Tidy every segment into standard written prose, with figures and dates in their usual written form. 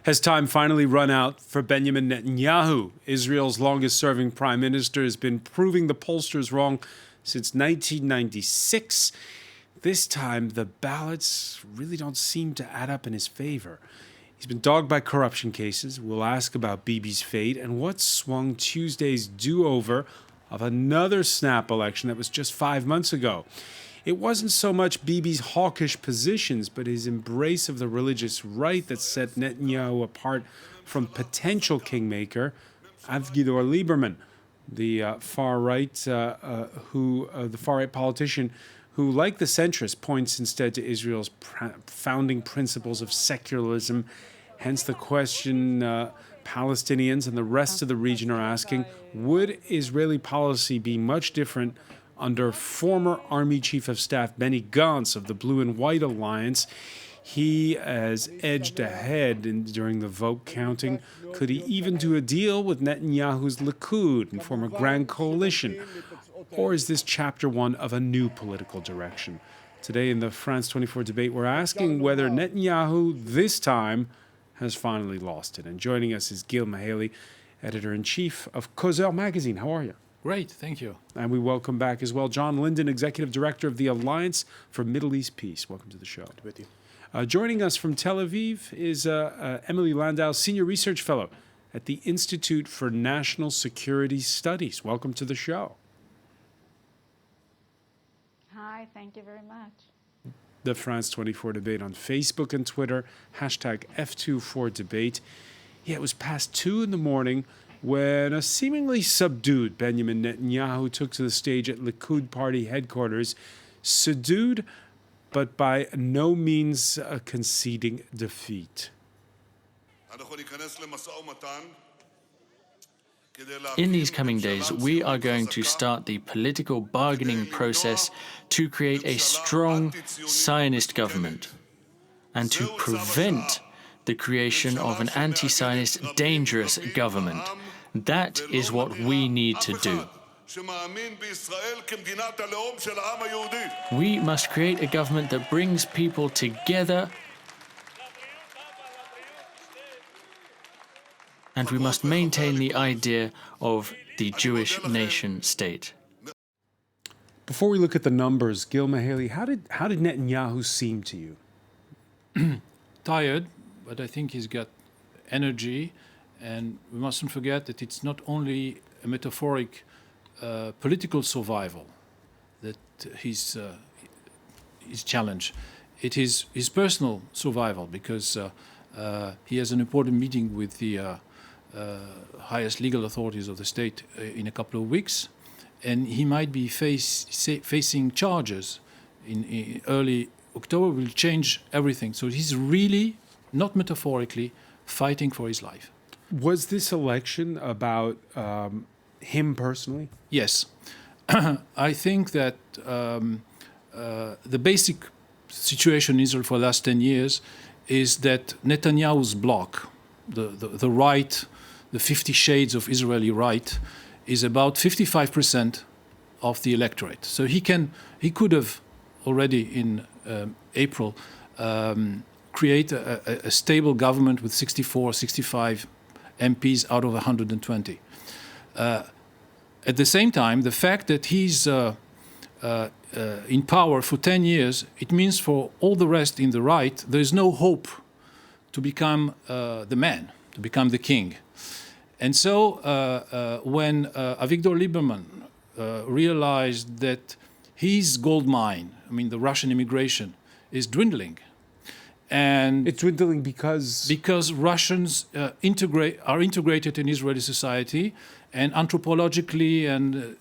Has time finally run out for Benjamin Netanyahu? Israel's longest-serving prime minister has been proving the pollsters wrong since 1996. This time, the ballots really don't seem to add up in his favor. He's been dogged by corruption cases. We'll ask about Bibi's fate and what swung Tuesday's do-over of another snap election that was just 5 months ago. It wasn't so much Bibi's hawkish positions, but his embrace of the religious right that set Netanyahu apart from potential kingmaker Avigdor Liberman, the far-right politician who, like the centrist, points instead to Israel's founding principles of secularism. Hence the question Palestinians and the rest of the region are asking, would Israeli policy be much different under former Army Chief of Staff Benny Gantz of the Blue and White Alliance? He has edged ahead during the vote counting. Could he even do a deal with Netanyahu's Likud and form a grand coalition? Or is this chapter one of a new political direction? Today in the France 24 debate, we're asking whether Netanyahu this time has finally lost it. And joining us is Gil Mahaley, editor-in-chief of Causeur magazine. How are you? Great, thank you. And we welcome back as well John Linden, Executive Director of the Alliance for Middle East Peace. Welcome to the show. Good with you. Joining us from Tel Aviv is Emily Landau, Senior Research Fellow at the Institute for National Security Studies. Welcome to the show. Hi, thank you very much. The France 24 debate on Facebook and Twitter, hashtag F24debate. Yeah, it was past 2 in the morning when a seemingly subdued Benjamin Netanyahu took to the stage at Likud party headquarters, subdued, but by no means conceding defeat. In these coming days, we are going to start the political bargaining process to create a strong Zionist government and to prevent the creation of an anti-Zionist, dangerous government. That is what we need to do. We must create a government that brings people together, and we must maintain the idea of the Jewish nation state. Before we look at the numbers, Gil Mahaley, how did Netanyahu seem to you? Tired, but I think he's got energy, and we mustn't forget that it's not only a metaphoric political survival that his challenge. It is his personal survival, because he has an important meeting with the highest legal authorities of the state in a couple of weeks, and he might be facing charges in early October. Will change everything. So he's really, not metaphorically, fighting for his life. Was this election about him personally? Yes. I think that the basic situation in Israel for the last 10 years is that Netanyahu's bloc, the right, the 50 shades of Israeli right, is about 55% of the electorate. So he could have already in April create a stable government with 64, 65 MPs out of 120. At the same time, the fact that he's in power for 10 years, it means for all the rest in the right, there is no hope to become the man, to become the king. And so when Avigdor Liberman realized that his gold mine, I mean the Russian immigration, is dwindling, and it's dwindling because Russians are integrated in Israeli society, and anthropologically and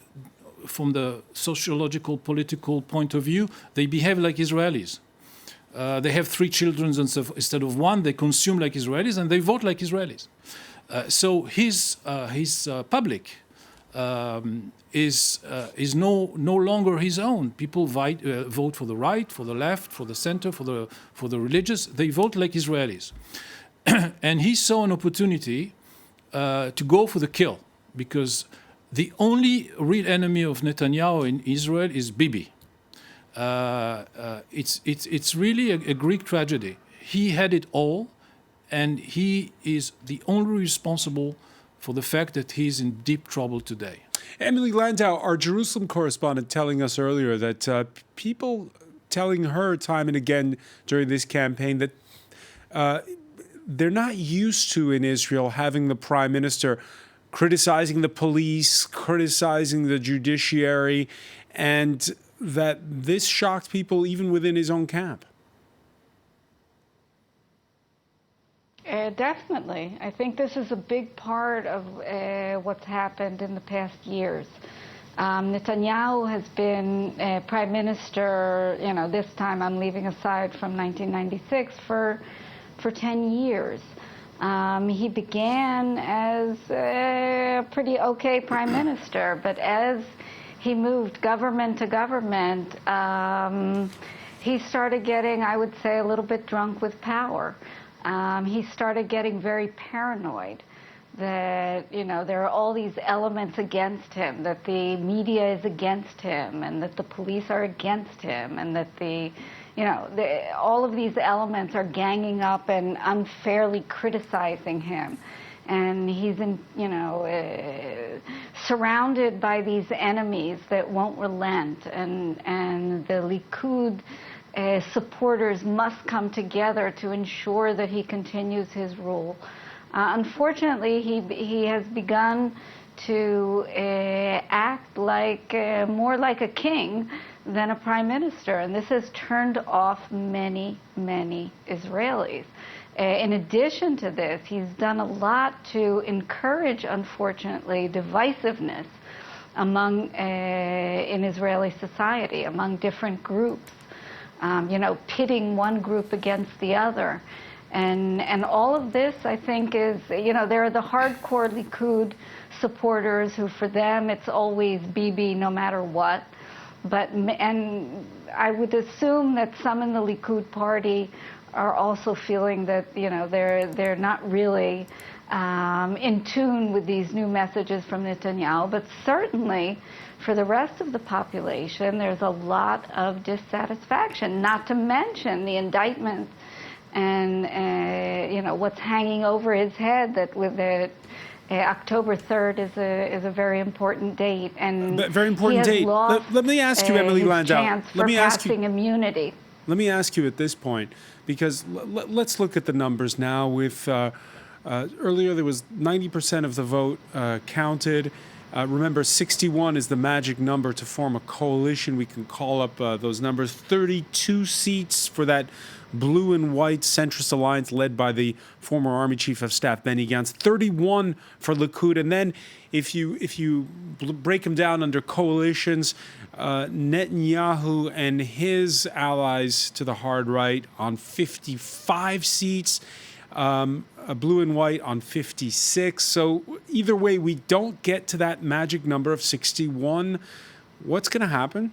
from the sociological, political point of view, they behave like Israelis. They have 3 children instead of 1. They consume like Israelis, and they vote like Israelis. So his public is no longer his own. People vote for the right, for the left, for the center, for the religious. They vote like Israelis, and he saw an opportunity to go for the kill, because the only real enemy of Netanyahu in Israel is Bibi. It's really a Greek tragedy. He had it all, and he is the only responsible for the fact that he's in deep trouble today. Emily Landau, our Jerusalem correspondent, telling us earlier that people telling her time and again during this campaign that they're not used to in Israel having the prime minister criticizing the police, criticizing the judiciary, and that this shocked people even within his own camp. Definitely. I think this is a big part of what's happened in the past years. Netanyahu has been prime minister, this time I'm leaving aside from 1996, for 10 years. He began as a pretty okay prime minister, but as he moved government to government, he started getting, I would say, a little bit drunk with power. He started getting very paranoid that, there are all these elements against him, that the media is against him, and that the police are against him, and that all of these elements are ganging up and unfairly criticizing him. And he's surrounded by these enemies that won't relent, and the Likud supporters must come together to ensure that he continues his rule. Unfortunately, he has begun to act like more like a king than a prime minister, and this has turned off many, many Israelis. In addition to this, he's done a lot to encourage, unfortunately, divisiveness in Israeli society, among different groups, pitting one group against the other. And all of this, I think, is, there are the hardcore Likud supporters who, for them, it's always Bibi no matter what. And I would assume that some in the Likud party are also feeling that, they're not really in tune with these new messages from Netanyahu. But certainly, for the rest of the population, there's a lot of dissatisfaction, not to mention the indictments and what's hanging over his head, that with October 3rd is a very important date, and very important date. Let me ask you, Emily Landau. Let me ask you immunity. Let me ask you at this point, because let's look at the numbers now. With earlier there was 90% of the vote counted. Remember, 61 is the magic number to form a coalition. We can call up those numbers. 32 seats for that blue and white centrist alliance led by the former Army Chief of Staff Benny Gantz. 31 for Likud. And then if you break them down under coalitions, Netanyahu and his allies to the hard right on 55 seats. Blue and white on 56. So either way, we don't get to that magic number of 61. What's going to happen?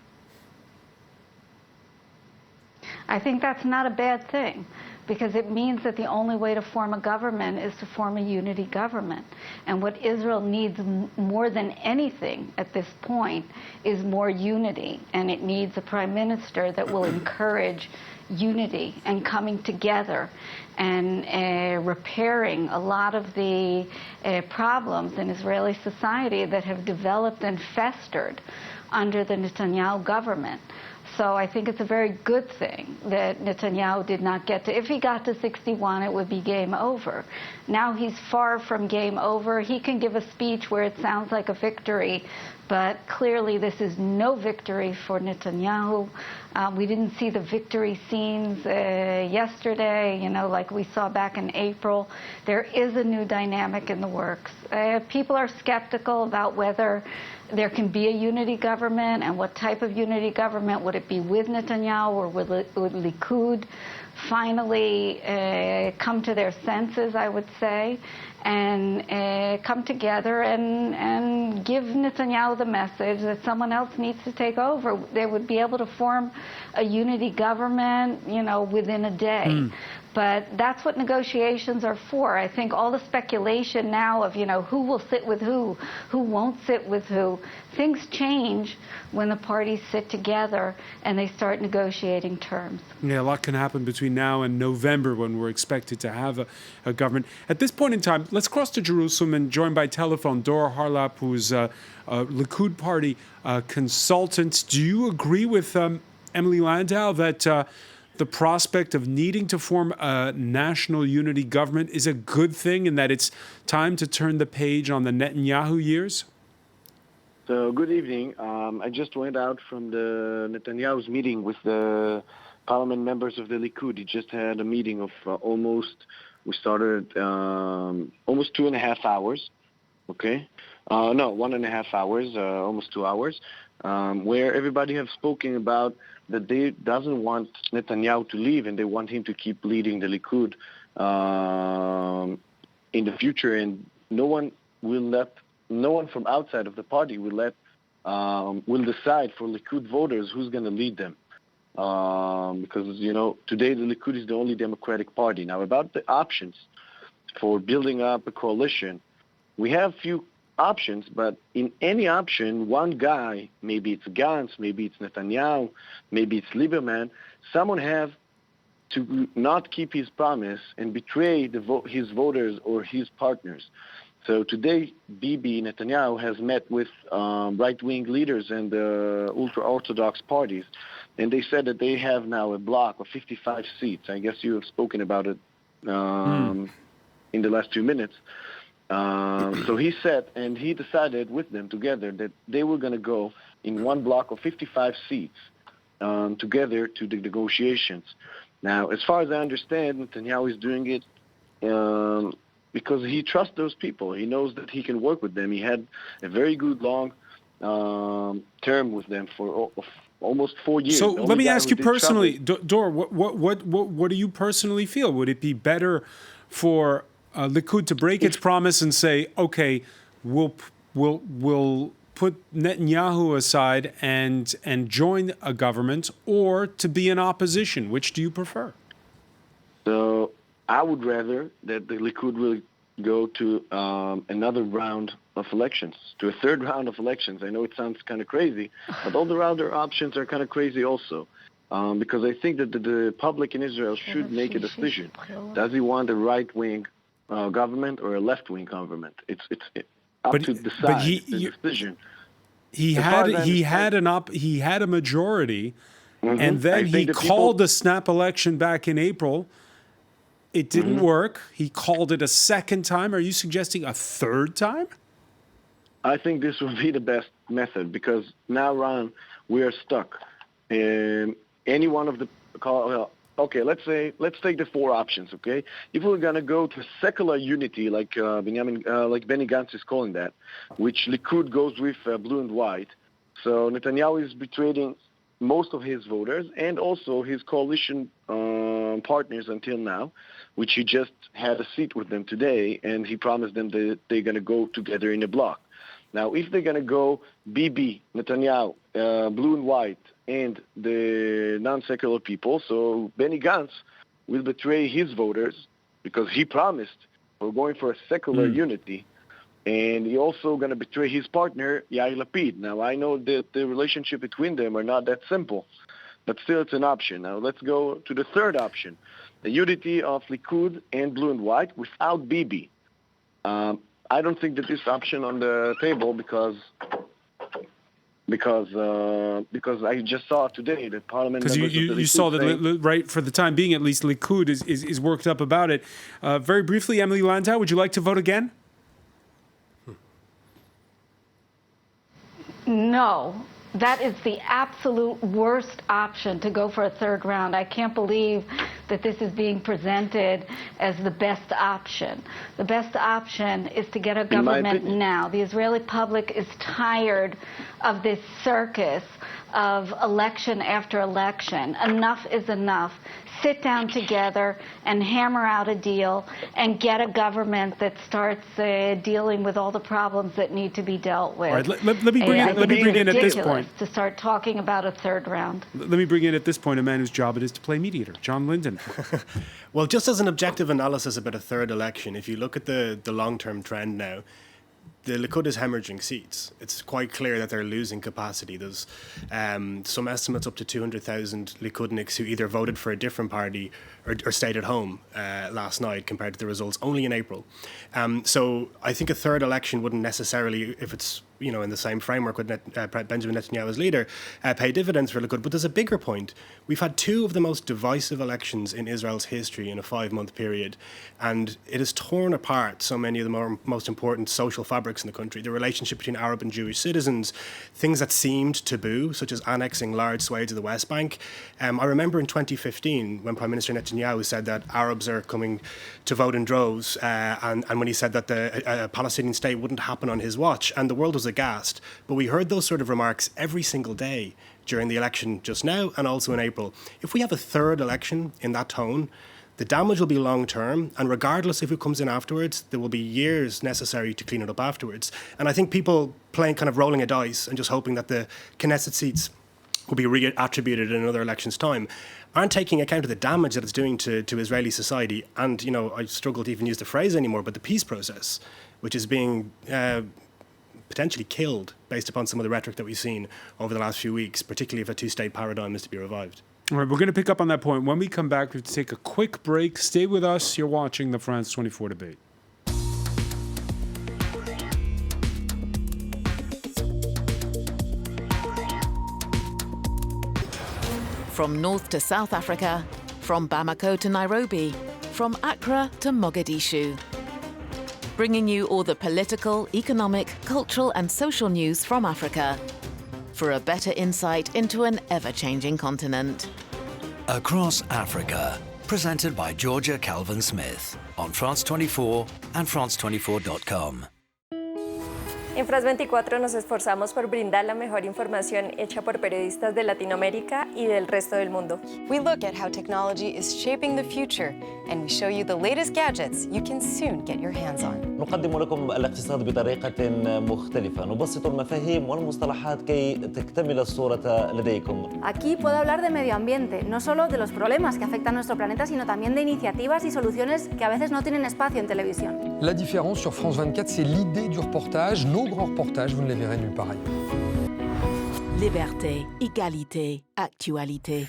I think that's not a bad thing, because it means that the only way to form a government is to form a unity government. And what Israel needs more than anything at this point is more unity. And it needs a prime minister that will encourage unity and coming together and repairing a lot of the problems in Israeli society that have developed and festered under the Netanyahu government. So I think it's a very good thing that Netanyahu did not get to. If he got to 61, it would be game over. Now he's far from game over. He can give a speech where it sounds like a victory, but clearly this is no victory for Netanyahu. We didn't see the victory scenes yesterday, like we saw back in April. There is a new dynamic in the works. People are skeptical about whether there can be a unity government, and what type of unity government. Would it be with Netanyahu, or would Likud finally come to their senses, I would say, and come together and give Netanyahu the message that someone else needs to take over. They would be able to form a unity government, within a day. But that's what negotiations are for. I think all the speculation now of, who will sit with who won't sit with who, things change when the parties sit together and they start negotiating terms. Yeah, a lot can happen between now and November when we're expected to have a government. At this point in time, let's cross to Jerusalem and join by telephone Dora Harlap, who's a Likud party consultant. Do you agree with Emily Landau that the prospect of needing to form a national unity government is a good thing and that it's time to turn the page on the Netanyahu years? So, good evening. I just went out from the Netanyahu's meeting with the parliament members of the Likud. He just had a meeting of almost 2.5 hours, okay? No, 1.5 hours, almost 2 hours, where everybody have spoken about that they doesn't want Netanyahu to leave and they want him to keep leading the Likud in the future, and no one from outside of the party will decide for Likud voters who's going to lead them. Because, today the Likud is the only democratic party. Now, about the options for building up a coalition, we have few options, but in any option, one guy, maybe it's Gantz, maybe it's Netanyahu, maybe it's Lieberman, someone have to not keep his promise and betray his voters or his partners. So today, Bibi Netanyahu has met with right-wing leaders and ultra-Orthodox parties, and they said that they have now a block of 55 seats. I guess you have spoken about it in the last 2 minutes. So he said, and he decided with them together that they were going to go in one block of 55 seats together to the negotiations. Now, as far as I understand, Netanyahu is doing it because he trusts those people. He knows that he can work with them. He had a very good long term with them for almost 4 years. So let me ask you personally, Dor, what do you personally feel? Would it be better for Likud to break its promise and say, okay, we'll put Netanyahu aside and join a government, or to be in opposition? Which do you prefer? So I would rather that the Likud will go to another round of elections, to a third round of elections. I know it sounds kind of crazy, but all the other options are kind of crazy also. Because I think that the public in Israel should make a decision. Does he want a right-wing government or a left-wing government? It's up to decide the decision. He had a majority, and then he called a snap election back in April. It didn't work. He called it a second time. Are you suggesting a third time? I think this will be the best method, because now, Ron, we are stuck. Any one of the okay, let's take the four options. Okay, if we're gonna go to secular unity, like Benny Gantz is calling that, which Likud goes with blue and white. So Netanyahu is betraying most of his voters and also his coalition partners until now, which he just had a seat with them today, and he promised them that they're gonna go together in a bloc. Now, if they're gonna go Bibi, Netanyahu, blue and white, and the non-secular people, so Benny Gantz will betray his voters because he promised we're going for a secular unity, and he also going to betray his partner, Yair Lapid. Now, I know that the relationship between them are not that simple, but still it's an option. Now, let's go to the third option, the unity of Likud and blue and white without Bibi. I don't think that this option on the table because I just saw today that Parliament members of the Likud you saw that, right, for the time being at least, Likud is worked up about it. Very briefly, Emily Landau, would you like to vote again? No. That is the absolute worst option, to go for a third round. I can't believe that this is being presented as the best option. The best option is to get a government now. The Israeli public is tired of this circus of election after election. Enough is enough. Sit down together and hammer out a deal and get a government that starts dealing with all the problems that need to be dealt with. All right, let me bring in at this point. To start talking about a third round. Let me bring in at this point a man whose job it is to play mediator, John Linden. Well, just as an objective analysis about a third election, if you look at the long-term trend now, the Likud is hemorrhaging seats. It's quite clear that they're losing capacity. There's some estimates up to 200,000 Likudniks who either voted for a different party or stayed at home last night compared to the results only in April. So I think a third election wouldn't necessarily, if it's in the same framework with Benjamin Netanyahu as leader, pay dividends for Likud. But there's a bigger point. We've had two of the most divisive elections in Israel's history in a 5-month period, and it has torn apart so many of the most important social fabrics in the country. The relationship between Arab and Jewish citizens, things that seemed taboo, such as annexing large swathes of the West Bank. I remember in 2015 when Prime Minister Netanyahu said that Arabs are coming to vote in droves, and when he said that a Palestinian state wouldn't happen on his watch, and the world was aghast. But we heard those sort of remarks every single day during the election just now and also in April. If we have a third election in that tone, the damage will be long-term, and regardless if who comes in afterwards, there will be years necessary to clean it up afterwards. And I think people playing kind of rolling a dice and just hoping that the Knesset seats will be reattributed in another election's time aren't taking account of the damage that it's doing to Israeli society. And, I struggle to even use the phrase anymore, but the peace process, which is being potentially killed based upon some of the rhetoric that we've seen over the last few weeks, particularly if a two-state paradigm is to be revived. All right, we're going to pick up on that point. When we come back, we have to take a quick break. Stay with us. You're watching the France 24 debate. From North to South Africa, from Bamako to Nairobi, from Accra to Mogadishu. Bringing you all the political, economic, cultural and social news from Africa for a better insight into an ever-changing continent. Across Africa, presented by Georgia Calvin-Smith on France 24 and France24.com. En France 24 nos esforzamos por brindar la mejor información hecha por periodistas de Latinoamérica y del resto del mundo. We look at how technology is shaping the future, and we show you the latest gadgets you can soon get your hands on. نقدم لكم الاقتصاد بطريقة مختلفة، نبسط المفاهيم والمصطلحات كي تكتمل الصورة لديكم. Aquí puedo hablar de medio ambiente, no solo de los problemas que afectan a nuestro planeta, sino también de iniciativas y soluciones que a veces no tienen espacio en televisión. La différence sur France 24, c'est l'idée du reportage. Nos grands reportages, vous ne les verrez nulle part ailleurs. Liberté, égalité, actualité.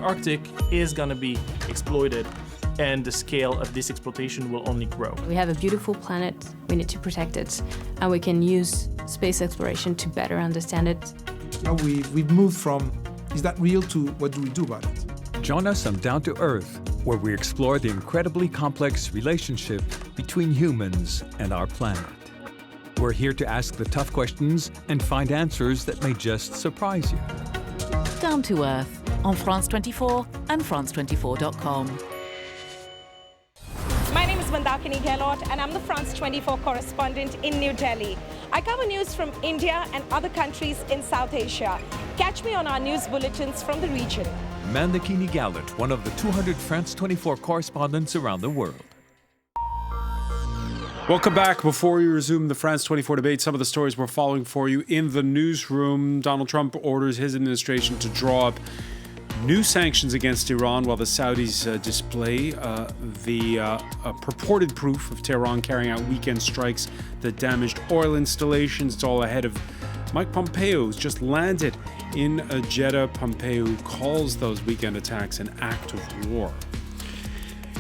Arctic is going to be exploited, and the scale of this exploitation will only grow. We have a beautiful planet, we need to protect it, and we can use space exploration to better understand it. Now we've moved from, is that real, to what do we do about it? Join us on Down to Earth, where we explore the incredibly complex relationship between humans and our planet. We're here to ask the tough questions and find answers that may just surprise you. Down to Earth on France 24 and France24.com. My name is Mandakini Gehlot, and I'm the France 24 correspondent in New Delhi. I cover news from India and other countries in South Asia. Catch me on our news bulletins from the region. Mandakini Gehlot, one of the 200 France 24 correspondents around the world. Welcome back. Before we resume the France 24 debate, some of the stories we're following for you in the newsroom. Donald Trump orders his administration to draw up new sanctions against Iran while the Saudis display the purported proof of Tehran carrying out weekend strikes that damaged oil installations. It's all ahead of Mike Pompeo, who's just landed in Jeddah. Pompeo calls those weekend attacks an act of war.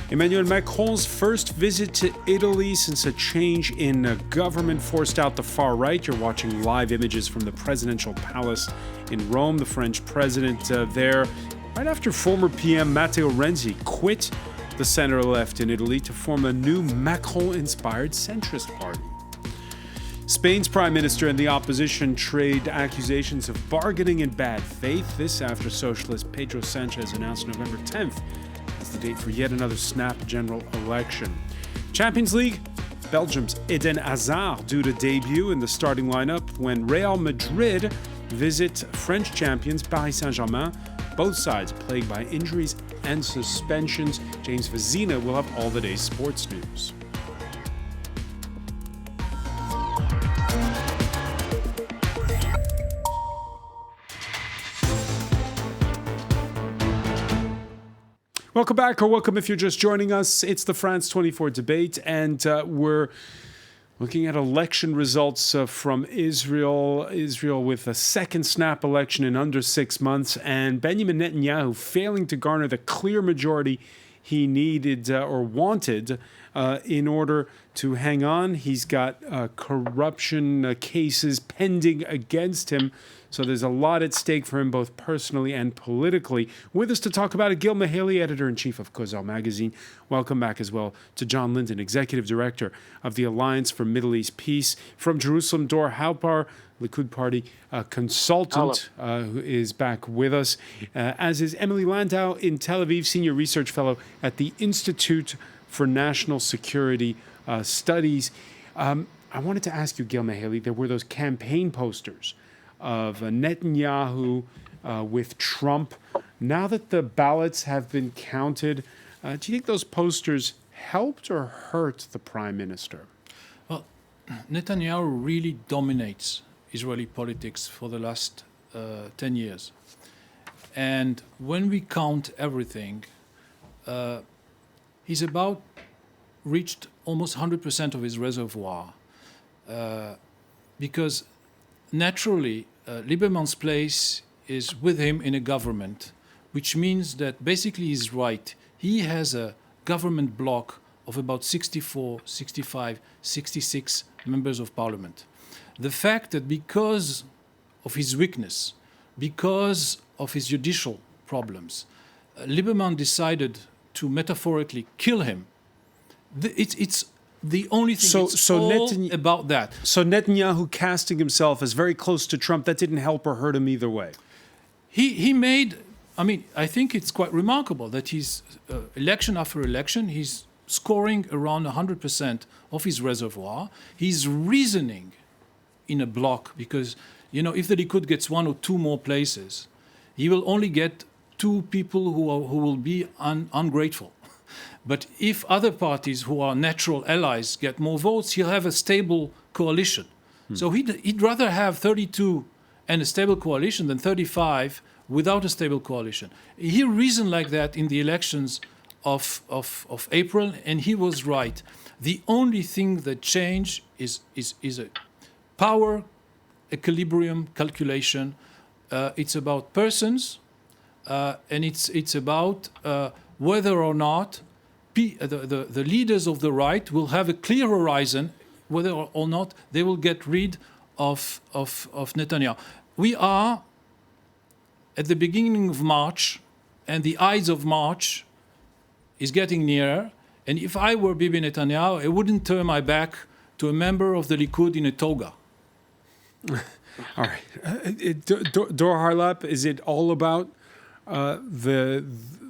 Emmanuel Macron's first visit to Italy since a change in government forced out the far right. You're watching live images from the presidential palace in Rome. The French president there, right after former PM Matteo Renzi quit the center-left in Italy to form a new Macron-inspired centrist party. Spain's prime minister and the opposition trade accusations of bargaining in bad faith. This after socialist Pedro Sanchez announced November 10th as the date for yet another snap general election. Champions League, Belgium's Eden Hazard due to debut in the starting lineup when Real Madrid visit French champions Paris Saint-Germain. Both sides plagued by injuries and suspensions. James Vazina will have all the day's sports news. Welcome back, or welcome if you're just joining us. It's the France 24 debate, and we're looking at election results from Israel. Israel with a second snap election in under 6 months, and Benjamin Netanyahu failing to garner the clear majority he needed or wanted in order to hang on. He's got corruption cases pending against him. So there's a lot at stake for him, both personally and politically. With us to talk about it, Gil Mihaly, editor-in-chief of Kozar magazine. Welcome back as well to John Linden, executive director of the Alliance for Middle East Peace. From Jerusalem, Dor Halpar, Likud party consultant, who is back with us, as is Emily Landau in Tel Aviv, senior research fellow at the Institute for National Security Studies. I wanted to ask you, Gil Mihaly, there were those campaign posters of Netanyahu with Trump. Now that the ballots have been counted, do you think those posters helped or hurt the prime minister? Well, Netanyahu really dominates Israeli politics for the last 10 years. And when we count everything, he's about reached almost 100% of his reservoir. Because naturally, Lieberman's place is with him in a government, which means that basically he's right. He has a government bloc of about 64, 65, 66 members of parliament. The fact that because of his weakness, because of his judicial problems, Lieberman decided to metaphorically kill him. It's the only thing about that. So Netanyahu casting himself as very close to Trump, that didn't help or hurt him either way. He made, I think it's quite remarkable that he's, election after election, he's scoring around 100% of his reservoir. He's reasoning in a block because, if the Likud gets one or two more places, he will only get two people who will be ungrateful. But if other parties who are natural allies get more votes, he'll have a stable coalition. So he'd rather have 32 and a stable coalition than 35 without a stable coalition. He reasoned like that in the elections of April, and he was right. The only thing that changed is a power equilibrium calculation. It's about persons, and it's about whether or not the leaders of the right will have a clear horizon, whether or not they will get rid of Netanyahu. We are at the beginning of March, and the Ides of March is getting nearer. And if I were Bibi Netanyahu, I wouldn't turn my back to a member of the Likud in a toga. All right. Dor Harlap, is it all about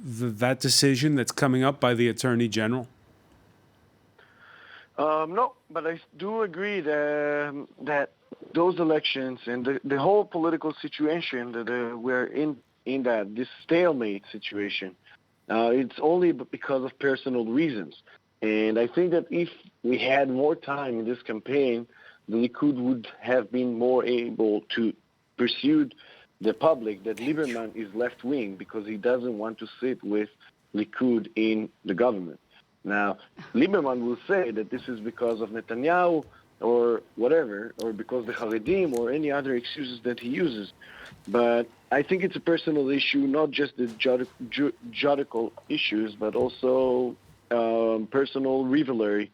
that decision that's coming up by the Attorney General? No, but I do agree that those elections and the whole political situation that we're in this stalemate situation, it's only because of personal reasons. And I think that if we had more time in this campaign, the Likud would have been more able to pursue the public that Lieberman is left-wing because he doesn't want to sit with Likud in the government. Now, Lieberman will say that this is because of Netanyahu or whatever, or because the Haredim or any other excuses that he uses. But I think it's a personal issue, not just the juridical issues, but also personal rivalry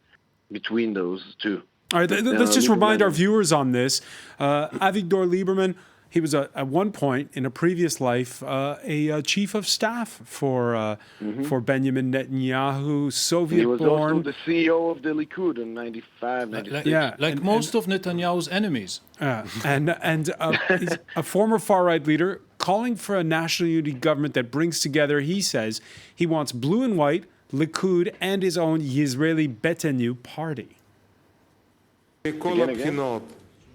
between those two. All right, let's just remind our viewers on this. Avigdor Liberman, he was at one point in a previous life a chief of staff for Benjamin Netanyahu, Soviet-born. He was also the CEO of the Likud in 95, 96. Like most of Netanyahu's enemies. And he's a former far-right leader calling for a national unity government that brings together, he says, he wants blue and white, Likud, and his own Yisraeli Betenu party.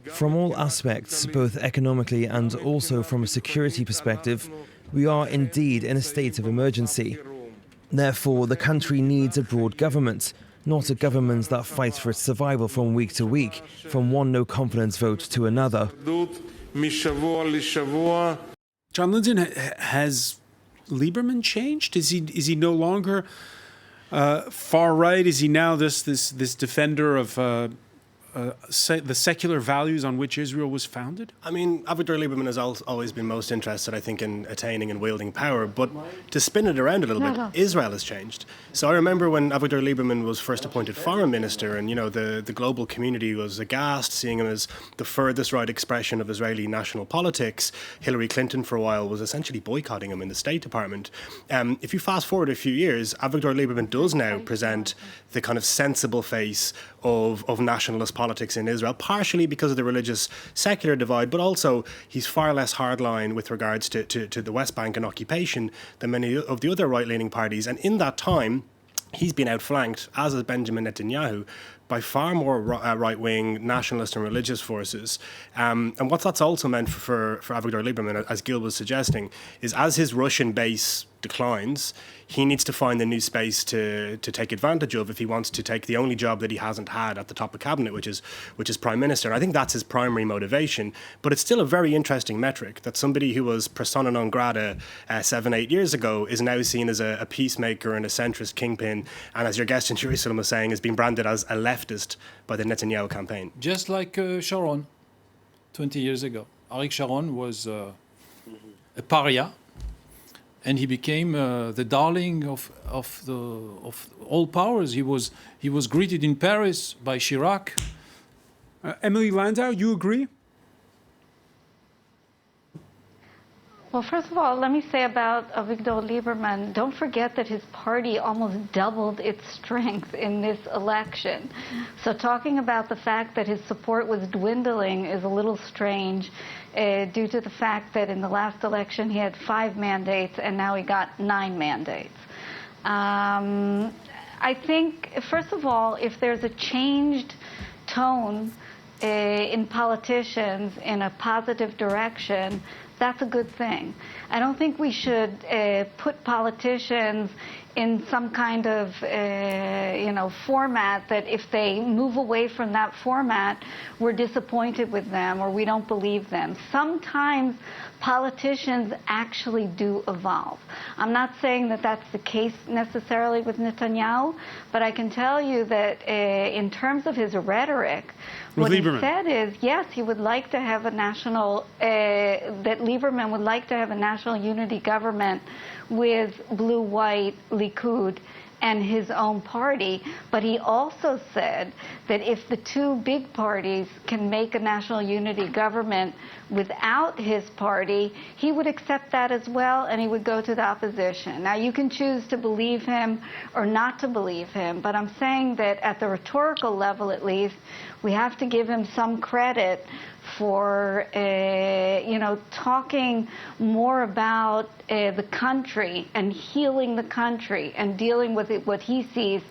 From all aspects, both economically and also from a security perspective, we are indeed in a state of emergency. Therefore, the country needs a broad government, not a government that fights for its survival from week to week, from one no-confidence vote to another. John Linden has Lieberman changed? Is he no longer far right? Is he now this defender of the secular values on which Israel was founded? I mean, Avigdor Liberman has always been most interested, I think, in attaining and wielding power. But to spin it around a little bit, Israel has changed. So I remember when Avigdor Liberman was first appointed foreign minister, and the global community was aghast, seeing him as the furthest right expression of Israeli national politics. Hillary Clinton, for a while, was essentially boycotting him in the State Department. If you fast forward a few years, Avigdor Liberman does now present the kind of sensible face of nationalist politics in Israel, partially because of the religious secular divide, but also he's far less hardline with regards to the West Bank and occupation than many of the other right-leaning parties. And in that time, he's been outflanked, as has Benjamin Netanyahu, by far more right-wing nationalist and religious forces. And what that's also meant for Avigdor Liberman, as Gil was suggesting, is as his Russian base declines, he needs to find a new space to take advantage of if he wants to take the only job that he hasn't had at the top of cabinet, which is prime minister. And I think that's his primary motivation. But it's still a very interesting metric that somebody who was persona non grata 7-8 years ago is now seen as a peacemaker and a centrist kingpin, and as your guest in Jerusalem was saying, has been branded as a leftist by the Netanyahu campaign. Just like Sharon 20 years ago. Arik Sharon was a pariah, and he became the darling of all powers. He was greeted in Paris by Chirac. Emily Landau, you agree? Well, first of all, let me say about Avigdor Lieberman, don't forget that his party almost doubled its strength in this election. So talking about the fact that his support was dwindling is a little strange due to the fact that in the last election he had 5 mandates and now he got 9 mandates. I think, first of all, if there's a changed tone in politicians in a positive direction, that's a good thing. I don't think we should put politicians in some kind of format that if they move away from that format, we're disappointed with them or we don't believe them. Sometimes politicians actually do evolve. I'm not saying that that's the case necessarily with Netanyahu, but I can tell you that in terms of his rhetoric, what he said is, yes, he would like to have a national, that Lieberman would like to have a national unity government with blue-white Likud and his own party, but he also said that if the two big parties can make a national unity government without his party, he would accept that as well, and he would go to the opposition. Now, you can choose to believe him or not to believe him, but I'm saying that at the rhetorical level, at least, we have to give him some credit for, talking more about the country and healing the country and dealing with what he sees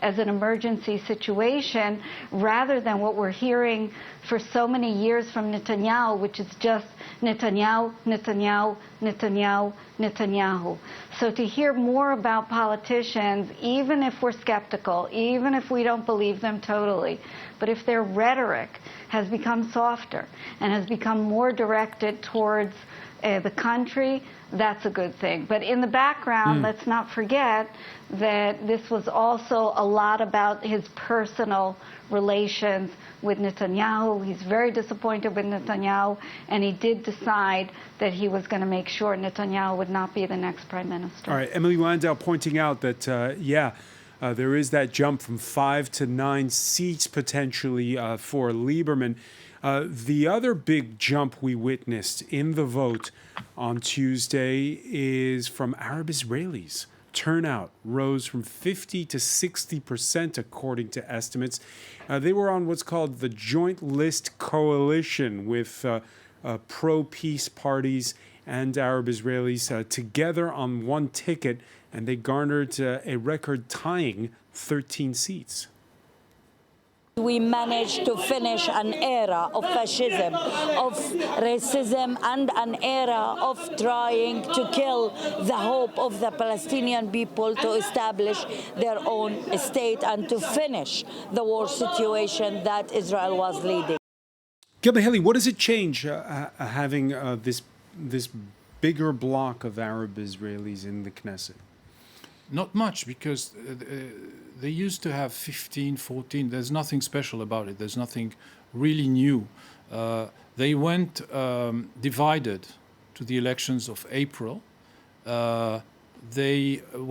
as an emergency situation, rather than what we're hearing for so many years from Netanyahu, which is just Netanyahu, Netanyahu, Netanyahu, Netanyahu. So to hear more about politicians, even if we're skeptical, even if we don't believe them totally, but if their rhetoric has become softer and has become more directed towards the country, that's a good thing. But in the background, let's not forget that this was also a lot about his personal relations with Netanyahu. He's very disappointed with Netanyahu, and he did decide that he was going to make sure Netanyahu would not be the next prime minister. All right, Emily Landau pointing out that, there is that jump from 5 to 9 seats potentially for Lieberman. The other big jump we witnessed in the vote on Tuesday is from Arab Israelis. Turnout rose from 50 to 60% according to estimates. They were on what's called the Joint List Coalition with pro-peace parties and Arab Israelis together on one ticket, and they garnered a record-tying 13 seats. We managed to finish an era of fascism, of racism, and an era of trying to kill the hope of the Palestinian people to establish their own state and to finish the war situation that Israel was leading. Gilda Haley, what does it change having this bigger bloc of Arab Israelis in the Knesset? Not much, because they used to have 15, 14. There's nothing special about it. There's nothing really new. They went divided to the elections of April. They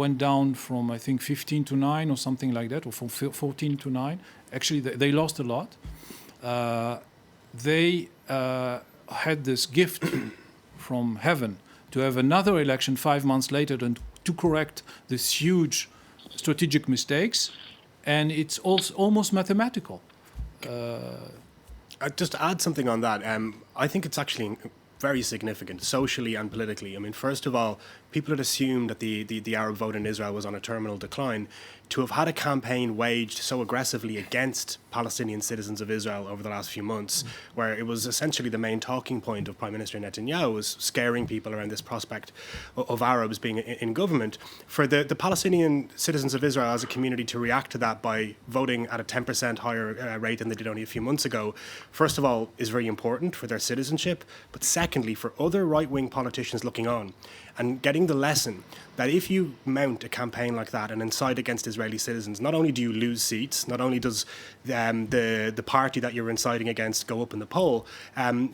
went down from, I think, 15 to 9 or something like that, or from 14 to 9. Actually, they lost a lot. They had this gift from heaven to have another election 5 months later and to correct these huge strategic mistakes. And it's also almost mathematical. Just to add something on that, I think it's actually very significant socially and politically. I mean, first of all, people had assumed that the Arab vote in Israel was on a terminal decline. To have had a campaign waged so aggressively against Palestinian citizens of Israel over the last few months, where it was essentially the main talking point of Prime Minister Netanyahu, was scaring people around this prospect of Arabs being in government. For the Palestinian citizens of Israel as a community to react to that by voting at a 10% higher rate than they did only a few months ago, first of all, is very important for their citizenship, but secondly, for other right-wing politicians looking on and getting the lesson that if you mount a campaign like that and incite against Israeli citizens, not only do you lose seats, not only does the party that you're inciting against go up in the poll,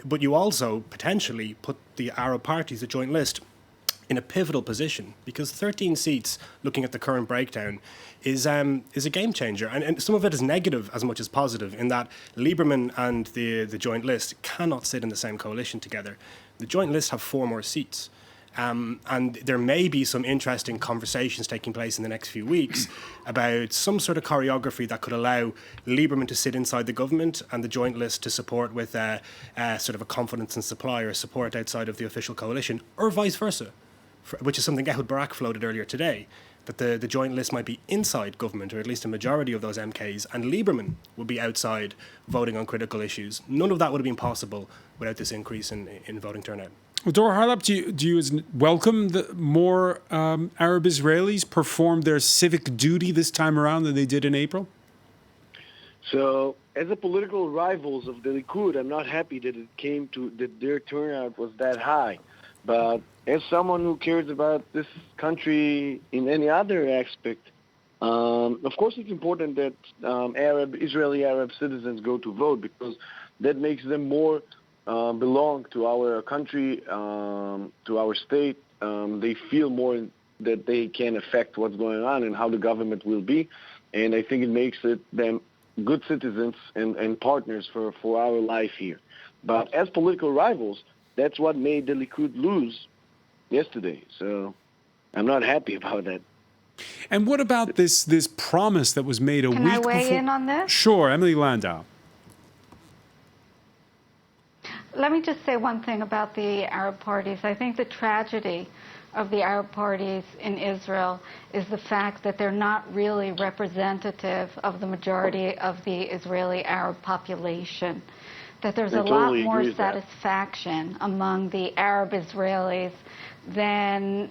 but you also potentially put the Arab parties, the joint list, in a pivotal position, because 13 seats, looking at the current breakdown, is a game changer. And some of it is negative as much as positive, in that Lieberman and the joint list cannot sit in the same coalition together. The joint list have 4 more seats. And there may be some interesting conversations taking place in the next few weeks about some sort of choreography that could allow Lieberman to sit inside the government and the joint list to support with sort of a confidence and supply or support outside of the official coalition, or vice versa, which is something Ehud Barak floated earlier today, that the joint list might be inside government, or at least a majority of those MKs, and Lieberman would be outside voting on critical issues. None of that would have been possible without this increase in voting turnout. Dor Harlap, do you welcome that more Arab Israelis performed their civic duty this time around than they did in April? So, as a political rivals of the Likud, I'm not happy that that their turnout was that high. But as someone who cares about this country in any other aspect, of course it's important that Israeli Arab citizens go to vote, because that makes them more belong to our country, to our state. They feel more that they can affect what's going on and how the government will be. And I think it makes them good citizens and partners for our life here. But as political rivals, that's what made the Likud lose yesterday. So I'm not happy about that. And what about this promise that was made a week before? Can I weigh in on this? Sure, Emily Landau. Let me just say one thing about the Arab parties. I think the tragedy of the Arab parties in Israel is the fact that they're not really representative of the majority of the Israeli Arab population. That there's a lot more satisfaction among the Arab Israelis than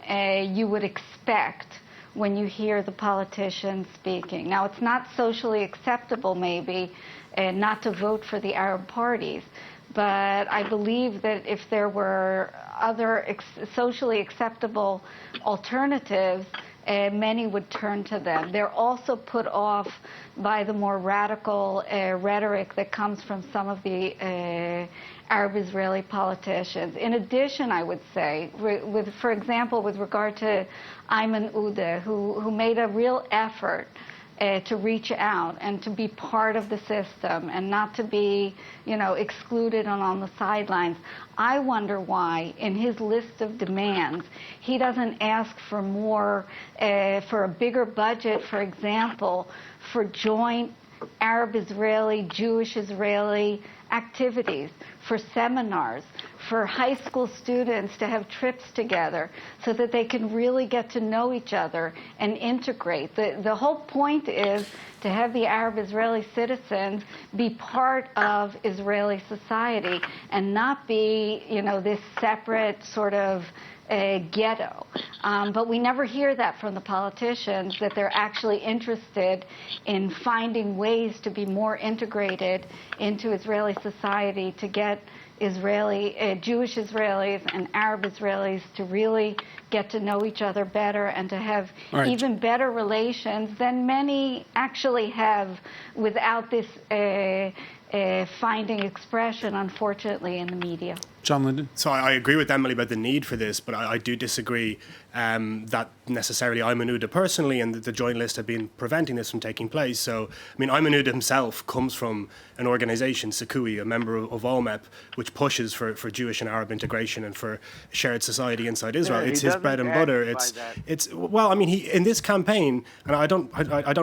you would expect when you hear the politicians speaking. Now, it's not socially acceptable, maybe, not to vote for the Arab parties, but I believe that if there were other socially acceptable alternatives, many would turn to them. They're also put off by the more radical rhetoric that comes from some of the Arab Israeli politicians. In addition, I would say, for example, with regard to Ayman Uda, who made a real effort to reach out and to be part of the system and not to be, excluded and on the sidelines. I wonder why, in his list of demands, he doesn't ask for more, for a bigger budget, for example, for joint Arab-Israeli, Jewish-Israeli activities, for seminars, for high school students to have trips together so that they can really get to know each other and integrate. The whole point is to have the Arab-Israeli citizens be part of Israeli society and not be, this separate sort of ghetto. But we never hear that from the politicians, that they're actually interested in finding ways to be more integrated into Israeli society, to get Jewish Israelis and Arab Israelis to really get to know each other better and to have even better relations than many actually have without this finding expression, unfortunately, in the media. John Linden? So I agree with Emily about the need for this, but I do disagree that necessarily Ayman Odeh personally and the Joint List have been preventing this from taking place. So, I mean, Ayman Odeh himself comes from an organization, Sakui, a member of OMEP, which pushes for Jewish and Arab integration and for shared society inside Israel. It's his bread and butter. Well, I mean, he in this campaign, and I don't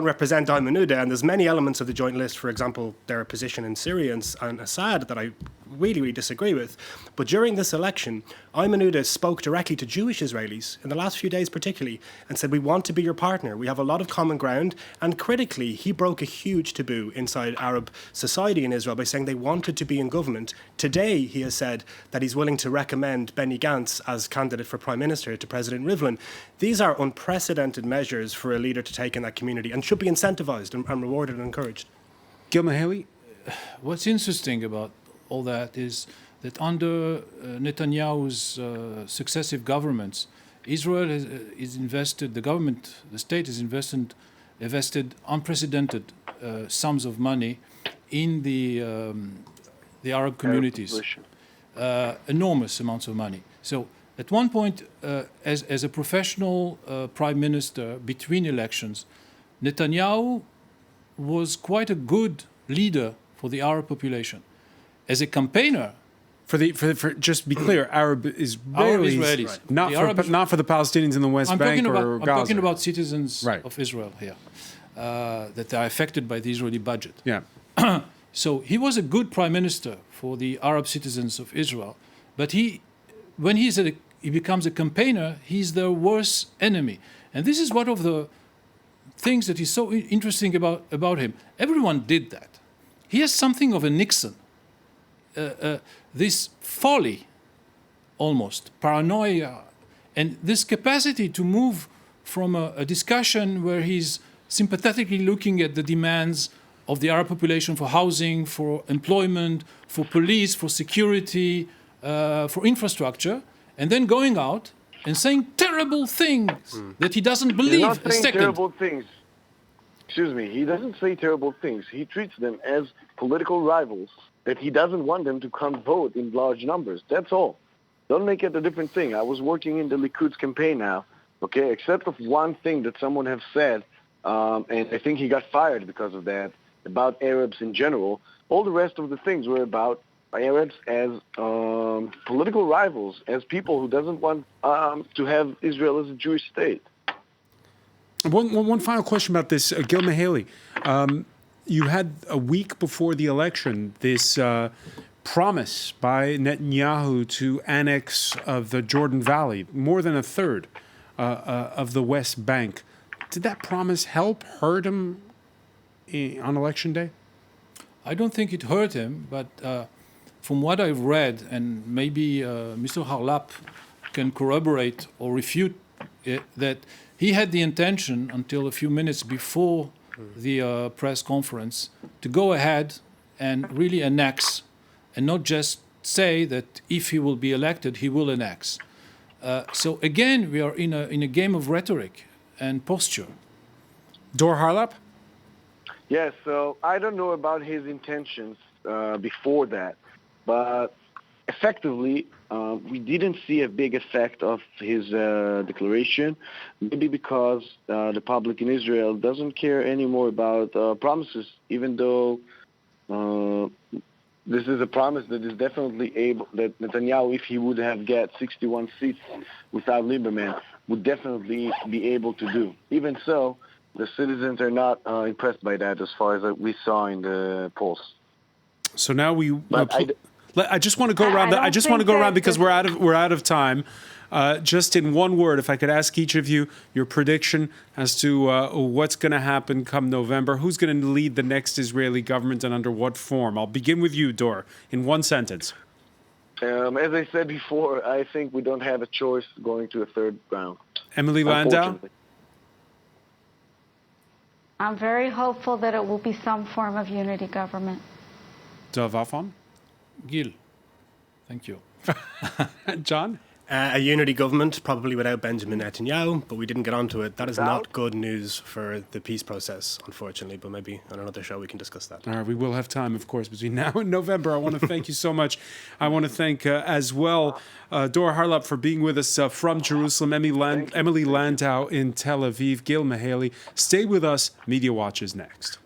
represent Ayman Odeh, and there's many elements of the Joint List, for example, their position in Syria and Assad that I really, really disagree with. But during this election, Ayman Odeh spoke directly to Jewish Israelis, in the last few days particularly, and said, we want to be your partner. We have a lot of common ground. And critically, he broke a huge taboo inside Arab society in Israel by saying they wanted to be in government. Today, he has said that he's willing to recommend Benny Gantz as candidate for Prime Minister to President Rivlin. These are unprecedented measures for a leader to take in that community and should be incentivized and rewarded and encouraged. Gil Mihaly? What's interesting about all that is that under Netanyahu's successive governments, Israel is invested, the state has invested unprecedented sums of money in the Arab communities, enormous amounts of money. So at one point, as a professional prime minister between elections, Netanyahu was quite a good leader for the Arab population. As a campaigner, for just to be clear, Arab Israelis, not for the Palestinians in the West Bank or Gaza. I'm talking about citizens of Israel here that are affected by the Israeli budget. Yeah. So he was a good prime minister for the Arab citizens of Israel, but when he becomes a campaigner, he's their worst enemy, and this is one of the things that is so interesting about him. Everyone did that. He has something of a Nixon. This folly, almost, paranoia, and this capacity to move from a discussion where he's sympathetically looking at the demands of the Arab population for housing, for employment, for police, for security, for infrastructure, and then going out and saying terrible things that he doesn't believe. He's not saying terrible things. Excuse me, he doesn't say terrible things. He treats them as political rivals that he doesn't want them to come vote in large numbers. That's all. Don't make it a different thing. I was working in the Likud's campaign now, okay, except of one thing that someone have said, and I think he got fired because of that, about Arabs in general. All the rest of the things were about Arabs as political rivals, as people who doesn't want to have Israel as a Jewish state. One final question about this, Gil Mihaly. You had a week before the election this promise by Netanyahu to annex of the Jordan Valley, more than a third of the West Bank. Did that promise hurt him on election day? I don't think it hurt him, but from what I've read, and maybe Mr. Harlap can corroborate or refute it, that he had the intention until a few minutes before the press conference to go ahead and really annex, and not just say that if he will be elected, he will annex. So again, we are in a game of rhetoric and posture. Dor Harlap? Yes, so I don't know about his intentions before that, but effectively, we didn't see a big effect of his declaration, maybe because the public in Israel doesn't care anymore about promises, even though this is a promise that is definitely able, that Netanyahu, if he would have get 61 seats without Lieberman, would definitely be able to do. Even so, the citizens are not impressed by that as far as we saw in the polls. So now I just want to go around. I just want to go around because we're out of time. Just in one word, if I could ask each of you your prediction as to what's going to happen come November. Who's going to lead the next Israeli government and under what form? I'll begin with you, Dor, in one sentence. As I said before, I think we don't have a choice going to a third round. Emily Landau? I'm very hopeful that it will be some form of unity government. Dov Afon? Gil. Thank you. John? A unity government, probably without Benjamin Netanyahu, but we didn't get onto it. That is not good news for the peace process, unfortunately, but maybe on another show we can discuss that. All right, we will have time, of course, between now and November. I want to thank you so much. I want to thank as well Dor Harlap for being with us from Jerusalem, Emily Landau in Tel Aviv, Gil Mahaley. Stay with us. Media Watch is next.